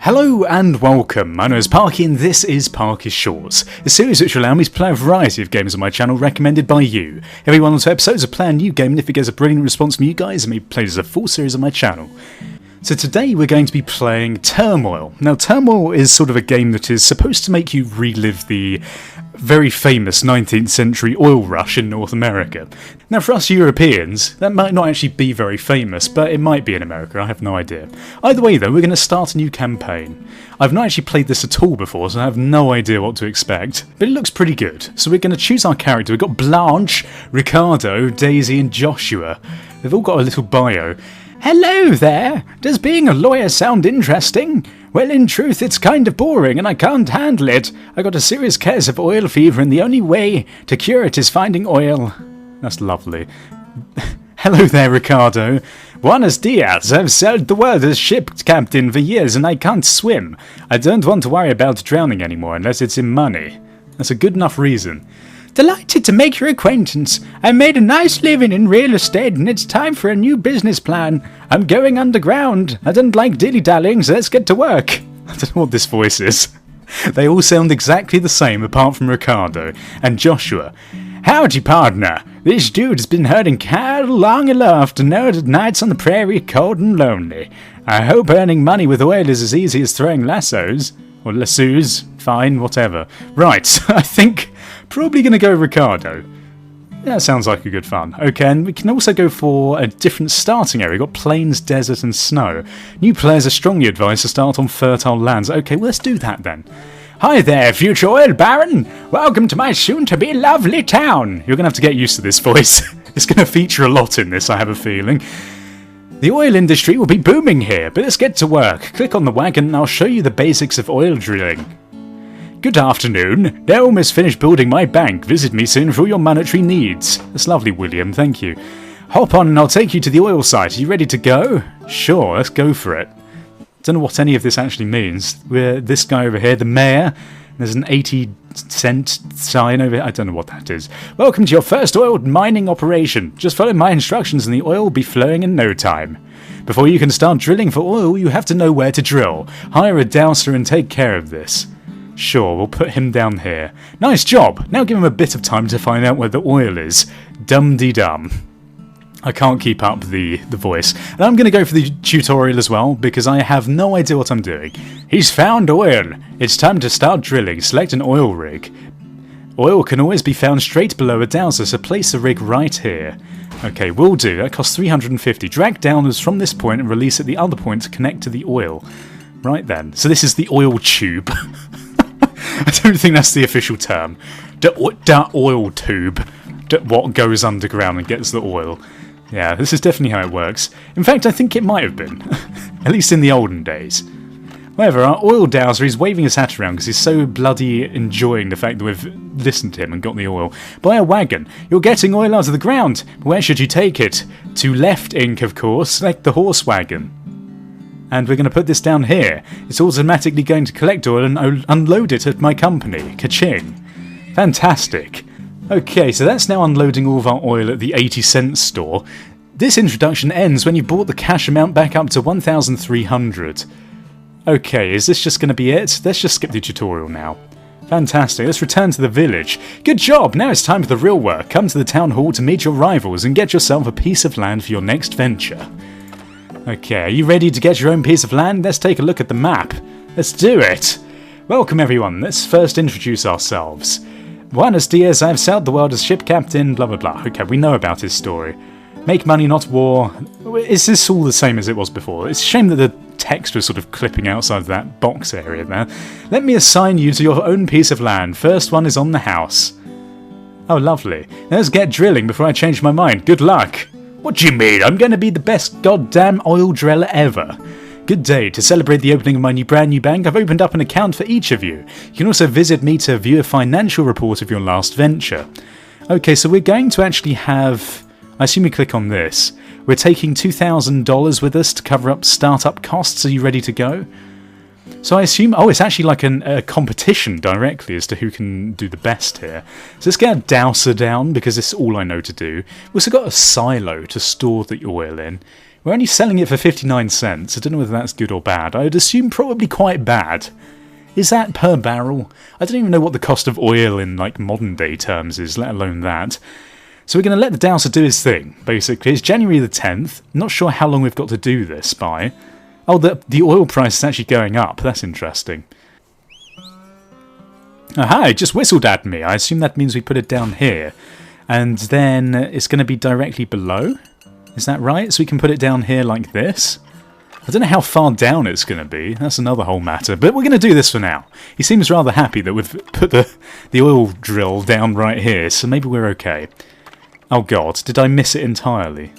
Hello and welcome, my name is Parky and this is Parky Shorts, a series which will allow me to play a variety of games on my channel recommended by you. Every one or two episodes I play a new game, and if it gets a brilliant response from you guys, I may play as a full series on my channel. So today we're going to be playing Turmoil. Now Turmoil is sort of a game that is supposed to make you relive the very famous 19th century oil rush in North America. Now for us Europeans, that might not actually be very famous, but it might be in America, I have no idea. Either way though, we're going to start a new campaign. I've not actually played this at all before, so I have no idea what to expect, but it looks pretty good. So we're going to choose our character. We've got Blanche, Ricardo, Daisy and Joshua. They've all got a little bio. Hello there! Does being a lawyer sound interesting? Well, in truth, it's kind of boring and I can't handle it. I got a serious case of oil fever and the only way to cure it is finding oil. That's lovely. Hello there, Ricardo. Buenos dias. I've sailed the world as ship captain for years and I can't swim. I don't want to worry about drowning anymore unless it's in money. That's a good enough reason. Delighted to make your acquaintance. I made a nice living in real estate and it's time for a new business plan. I'm going underground. I don't like dilly-dallying, so let's get to work. I don't know what this voice is. They all sound exactly the same apart from Ricardo and Joshua. Howdy, partner. This dude's been herding cattle long enough to know that nights on the prairie are cold and lonely. I hope earning money with oil is as easy as throwing lassos. Or lassos. Fine, whatever. Right, I think probably going to go Ricardo. Yeah, that sounds like a good fun. Okay, and we can also go for a different starting area. We've got plains, desert and snow. New players are strongly advised to start on fertile lands. Okay, well, let's do that then. Hi there, future oil baron. Welcome to my soon-to-be lovely town. You're going to have to get used to this voice. It's going to feature a lot in this, I have a feeling. The oil industry will be booming here, but let's get to work. Click on the wagon and I'll show you the basics of oil drilling. Good afternoon. They're almost finished building my bank. Visit me soon for all your monetary needs. That's lovely, William. Thank you. Hop on and I'll take you to the oil site. Are you ready to go? Sure, let's go for it. Don't know what any of this actually means. We're this guy over here, the mayor. There's an 80-cent sign over here. I don't know what that is. Welcome to your first oil mining operation. Just follow my instructions and the oil will be flowing in no time. Before you can start drilling for oil, you have to know where to drill. Hire a dowser and take care of this. Sure, we'll put him down here. Nice job! Now give him a bit of time to find out where the oil is. Dum-de-dum. I can't keep up the voice. And I'm going to go for the tutorial as well, because I have no idea what I'm doing. He's found oil! It's time to start drilling. Select an oil rig. Oil can always be found straight below a dowser, so place the rig right here. Okay, will do. That costs 350. Drag downwards from this point and release at the other point to connect to the oil. Right then. So this is the oil tube. I don't think that's the official term. The oil tube. What goes underground and gets the oil. Yeah, this is definitely how it works. In fact, I think it might have been. At least in the olden days. However, our oil dowser is waving his hat around because he's so bloody enjoying the fact that we've listened to him and got the oil. Buy a wagon. You're getting oil out of the ground. Where should you take it? To left ink, of course. Select the horse wagon. And we're going to put this down here. It's automatically going to collect oil and unload it at my company. Ka-ching. Fantastic. Okay, so that's now unloading all of our oil at the 80-cent store. This introduction ends when you brought the cash amount back up to 1,300. Okay, is this just going to be it? Let's just skip the tutorial now. Fantastic, let's return to the village. Good job, now it's time for the real work. Come to the town hall to meet your rivals and get yourself a piece of land for your next venture. Okay, are you ready to get your own piece of land? Let's take a look at the map. Let's do it! Welcome everyone, let's first introduce ourselves. Buenos dias, I've sailed the world as ship captain, blah blah blah. Okay, we know about his story. Make money, not war. Is this all the same as it was before? It's a shame that the text was sort of clipping outside of that box area there. Let me assign you to your own piece of land. First one is on the house. Oh, lovely. Let's get drilling before I change my mind. Good luck. What do you mean? I'm going to be the best goddamn oil driller ever. Good day. To celebrate the opening of my brand new bank, I've opened up an account for each of you. You can also visit me to view a financial report of your last venture. Okay, so we're going to actually have... I assume we click on this. We're taking $2,000 with us to cover up startup costs. Are you ready to go? So I assume... Oh, it's actually like a competition directly as to who can do the best here. So let's get a dowser down, because this is all I know to do. We've also got a silo to store the oil in. We're only selling it for 59 cents. I don't know whether that's good or bad. I would assume probably quite bad. Is that per barrel? I don't even know what the cost of oil in like modern day terms is, let alone that. So we're going to let the dowser do his thing, basically. It's January the 10th. Not sure how long we've got to do this by. Oh, the oil price is actually going up. That's interesting. Aha, it just whistled at me. I assume that means we put it down here. And then it's going to be directly below. Is that right? So we can put it down here like this. I don't know how far down it's going to be. That's another whole matter. But we're going to do this for now. He seems rather happy that we've put the oil drill down right here. So maybe we're okay. Oh god, did I miss it entirely?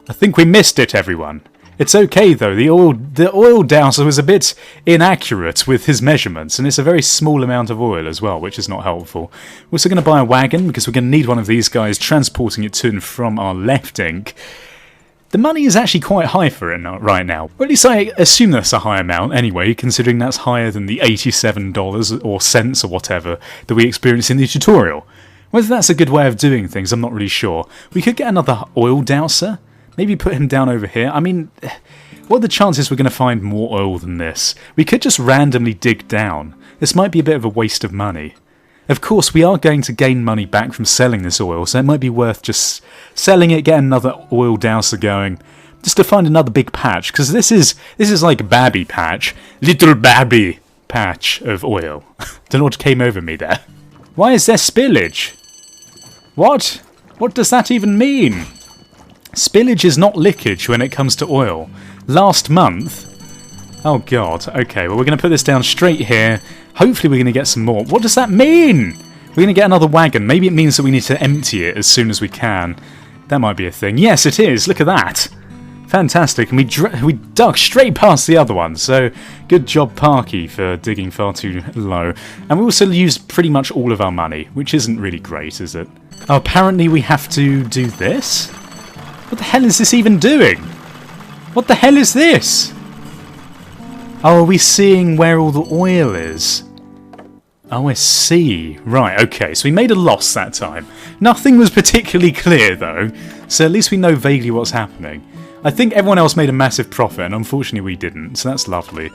I think we missed it, everyone. It's okay though, the oil dowser was a bit inaccurate with his measurements, and it's a very small amount of oil as well, which is not helpful. We're also going to buy a wagon, because we're going to need one of these guys transporting it to and from our left ink. The money is actually quite high for it right now. Or at least I assume that's a high amount anyway, considering that's higher than the $87 or cents or whatever that we experienced in the tutorial. Whether that's a good way of doing things, I'm not really sure. We could get another oil dowser. Maybe put him down over here. I mean, what are the chances we're going to find more oil than this? We could just randomly dig down. This might be a bit of a waste of money. Of course, we are going to gain money back from selling this oil, so it might be worth just selling it, get another oil dowser going, just to find another big patch, because this is like Babby patch, little Babby patch of oil. Don't know what came over me there. Why is there spillage? What? What does that even mean? Spillage is not leakage when it comes to oil. Last month... Oh god, okay, well we're going to put this down straight here. Hopefully we're going to get some more. What does that mean? We're going to get another wagon. Maybe it means that we need to empty it as soon as we can. That might be a thing. Yes, it is. Look at that. Fantastic. And we dug straight past the other one. So good job, Parky, for digging far too low. And we also used pretty much all of our money, which isn't really great, is it? Oh, apparently we have to do this? What the hell is this even doing? What the hell is this? Oh, are we seeing where all the oil is? Oh, I see. Right, okay, so we made a loss that time. Nothing was particularly clear, though, so at least we know vaguely what's happening. I think everyone else made a massive profit, and unfortunately we didn't, so that's lovely.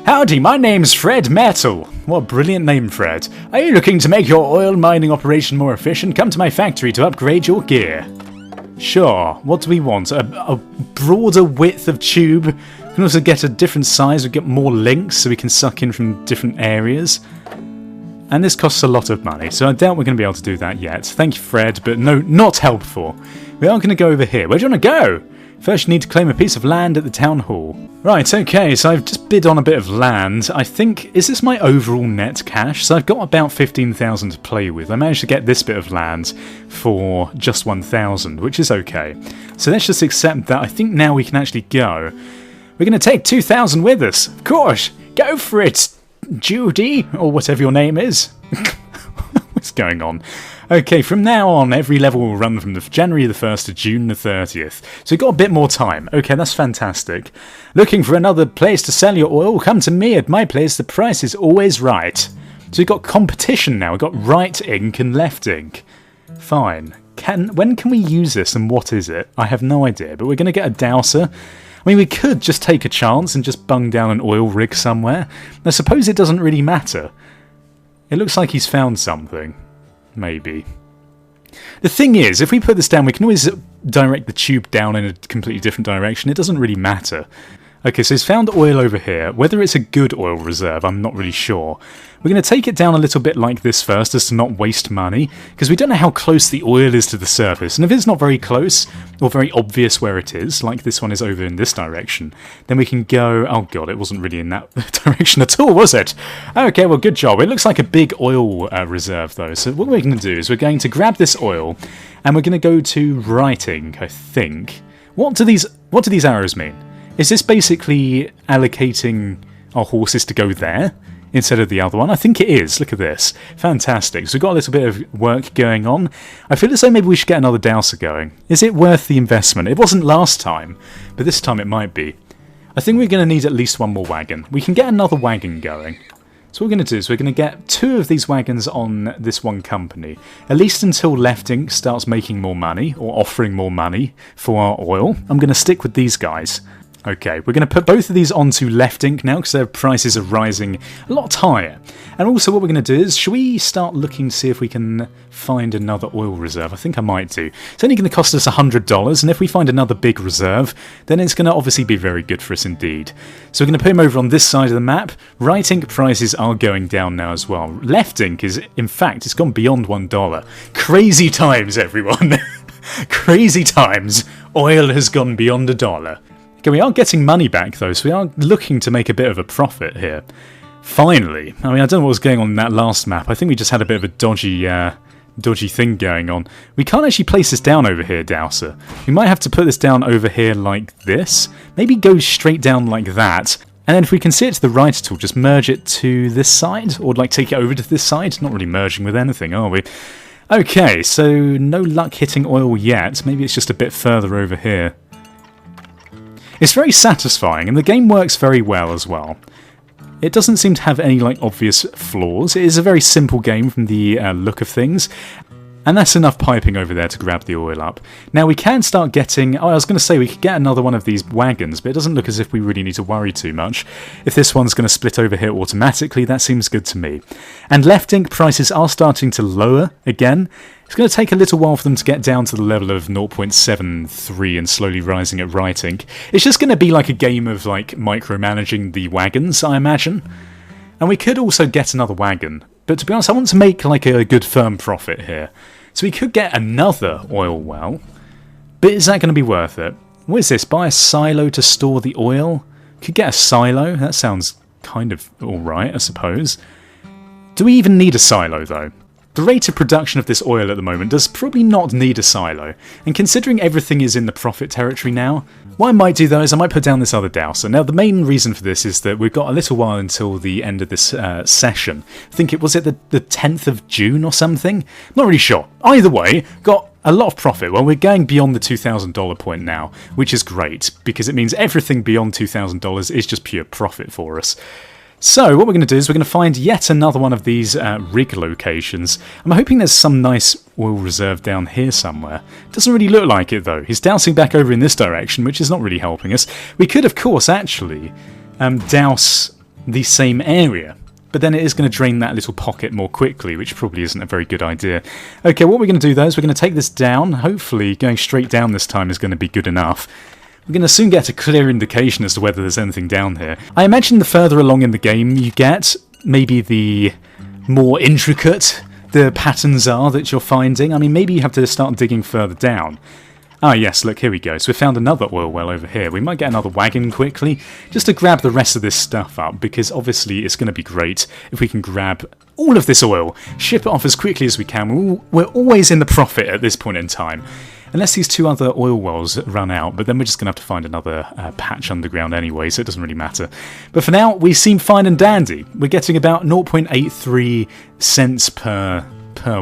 Howdy, my name's Fred Metal. What a brilliant name, Fred. Are you looking to make your oil mining operation more efficient? Come to my factory to upgrade your gear. Sure, what do we want? A broader width of tube? We can also get a different size, we get more links so we can suck in from different areas. And this costs a lot of money, so I doubt we're going to be able to do that yet. Thank you, Fred, but no, not helpful. We are going to go over here. Where do you want to go? First you need to claim a piece of land at the town hall. Right, okay, so I've just bid on a bit of land. I think, is this my overall net cash? So I've got about 15,000 to play with. I managed to get this bit of land for just 1,000, which is okay. So let's just accept that. I think now we can actually go. We're going to take 2,000 with us. Of course, go for it, Judy, or whatever your name is. What's going on? Okay, from now on, every level will run from January the 1st to June the 30th. So we've got a bit more time. Okay, that's fantastic. Looking for another place to sell your oil? Come to me. At my place, the price is always right. So we've got competition now. We've got right ink and left ink. Fine. When can we use this and what is it? I have no idea, but we're going to get a dowser. I mean, we could just take a chance and just bung down an oil rig somewhere. I suppose it doesn't really matter. It looks like he's found something. Maybe. The thing is, if we put this down, we can always direct the tube down in a completely different direction. It doesn't really matter. Okay, so he's found oil over here. Whether it's a good oil reserve, I'm not really sure. We're going to take it down a little bit like this first, as to not waste money, because we don't know how close the oil is to the surface. And if it's not very close, or very obvious where it is, like this one is over in this direction, then we can go... Oh god, it wasn't really in that direction at all, was it? Okay, well, good job. It looks like a big oil reserve, though. So what we're going to do is we're going to grab this oil, and we're going to go to writing, I think. What do these arrows mean? Is this basically allocating our horses to go there instead of the other one? I think it is. Look at this. Fantastic. So we've got a little bit of work going on. I feel as though maybe we should get another dowser going. Is it worth the investment? It wasn't last time, but this time it might be. I think we're going to need at least one more wagon. We can get another wagon going. So what we're going to do is we're going to get 2 of these wagons on this one company, at least until Left Inc. starts making more money, or offering more money for our oil. I'm going to stick with these guys. Okay, we're going to put both of these onto Left Inc. now because their prices are rising a lot higher. And also what we're going to do is, should we start looking to see if we can find another oil reserve? I think I might do. It's only going to cost us $100, and if we find another big reserve, then it's going to obviously be very good for us indeed. So we're going to put him over on this side of the map. Right Inc. prices are going down now as well. Left Inc. is, in fact, it's gone beyond $1. Crazy times, everyone. Crazy times. Oil has gone beyond $1. Okay, we are getting money back though, so we are looking to make a bit of a profit here. Finally. I mean, I don't know what was going on in that last map. I think we just had a bit of a dodgy thing going on. We can't actually place this down over here, Dowser. We might have to put this down over here like this. Maybe go straight down like that. And then if we can see it to the right at all, just merge it to this side, or like take it over to this side. Not really merging with anything, are we? Okay, so no luck hitting oil yet. Maybe it's just a bit further over here. It's very satisfying, and the game works very well as well. It doesn't seem to have any like obvious flaws. It is a very simple game from the look of things, and that's enough piping over there to grab the oil up. Now we can start getting... Oh, I was going to say we could get another one of these wagons, but it doesn't look as if we really need to worry too much. If this one's going to split over here automatically, that seems good to me. And Left Inc. prices are starting to lower again. It's going to take a little while for them to get down to the level of 0.73 and slowly rising at Right Inc. It's just going to be like a game of like micromanaging the wagons, I imagine. And we could also get another wagon, but to be honest, I want to make like a good firm profit here. So we could get another oil well, but is that going to be worth it? What is this? Buy a silo to store the oil? Could get a silo? That sounds kind of alright, I suppose. Do we even need a silo though? The rate of production of this oil at the moment does probably not need a silo, and considering everything is in the profit territory now, what I might do though is I might put down this other dowser. Now the main reason for this is that we've got a little while until the end of this session. I think it was the 10th of June or something? Not really sure. Either way, got a lot of profit. Well, we're going beyond the $2,000 point now, which is great, because it means everything beyond $2,000 is just pure profit for us. So what we're going to do is we're going to find yet another one of these rig locations. I'm hoping there's some nice oil reserve down here somewhere. Doesn't really look like it though. He's dousing back over in this direction, which is not really helping us. We could of course actually douse the same area, but then it is going to drain that little pocket more quickly, which probably isn't a very good idea. Okay, what we're going to do though is we're going to take this down. Hopefully going straight down this time is going to be good enough. We're going to soon get a clear indication as to whether there's anything down here. I imagine the further along in the game you get, maybe the more intricate the patterns are that you're finding. I mean, maybe you have to start digging further down. Ah yes, look, here we go. So we found another oil well over here. We might get another wagon quickly, just to grab the rest of this stuff up, because obviously it's going to be great if we can grab all of this oil, ship it off as quickly as we can. We're always in the profit at this point in time. Unless these 2 other oil wells run out, but then we're just going to have to find another patch underground anyway, so it doesn't really matter. But for now, we seem fine and dandy. We're getting about 0.83 cents per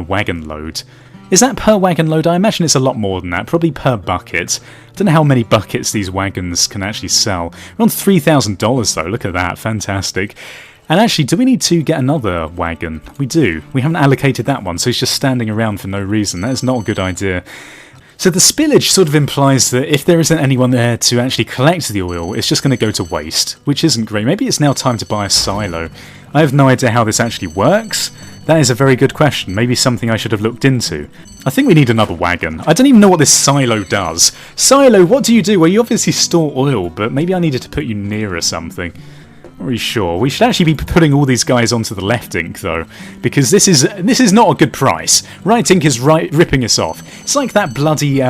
wagon load. Is that per wagon load? I imagine it's a lot more than that, probably per bucket. I don't know how many buckets these wagons can actually sell. We're on $3,000 though, look at that, fantastic. And actually, do we need to get another wagon? We do. We haven't allocated that one, so he's just standing around for no reason. That is not a good idea. So the spillage sort of implies that if there isn't anyone there to actually collect the oil, it's just going to go to waste, which isn't great. Maybe it's now time to buy a silo. I have no idea how this actually works. That is a very good question. Maybe something I should have looked into. I think we need another wagon. I don't even know what this silo does. Silo, what do you do? Well, you obviously store oil, but maybe I needed to put you nearer something. Not really sure. We should actually be putting all these guys onto the Left Inc though, because this is not a good price. Right Inc is ripping us off. It's like that bloody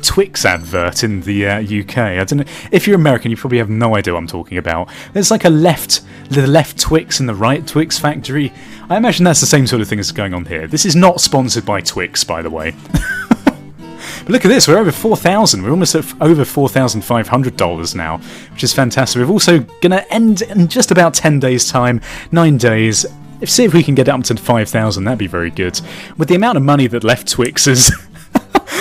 Twix advert in the UK. I don't know if you're American, you probably have no idea what I'm talking about. There's like the left Twix and the right Twix factory. I imagine that's the same sort of thing that's going on here. This is not sponsored by Twix, by the way. But look at this, we're over 4,000. We're almost at over $4,500 now, which is fantastic. We're also going to end in just about 10 days' time, 9 days. See if we can get it up to 5,000, that'd be very good. With the amount of money that Left Twix is...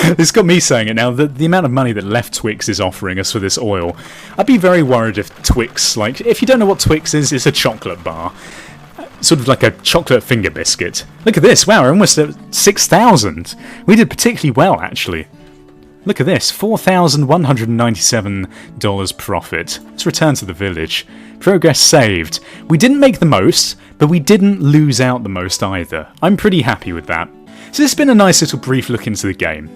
It's got me saying it now, the amount of money that Left Twix is offering us for this oil. I'd be very worried if Twix, like, if you don't know what Twix is, it's a chocolate bar. sort of like a chocolate finger biscuit. Look at this, wow, we're almost at 6,000. We did particularly well, actually. Look at this, $4,197 profit. Let's return to the village. Progress saved. We didn't make the most, but we didn't lose out the most either. I'm pretty happy with that. So this has been a nice little brief look into the game.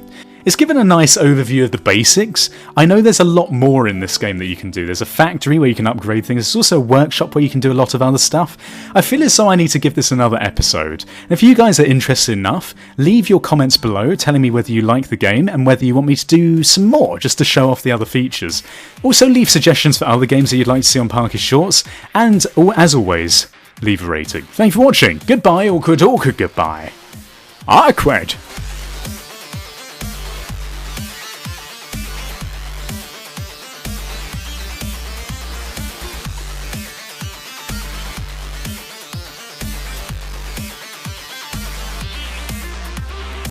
It's given a nice overview of the basics. I know there's a lot more in this game that you can do. There's a factory where you can upgrade things. There's also a workshop where you can do a lot of other stuff. I feel as though I need to give this another episode. And if you guys are interested enough, leave your comments below telling me whether you like the game and whether you want me to do some more just to show off the other features. Also leave suggestions for other games that you'd like to see on Parky Shorts. And as always, leave a rating. Thank you for watching. Goodbye, awkward goodbye. Awkward.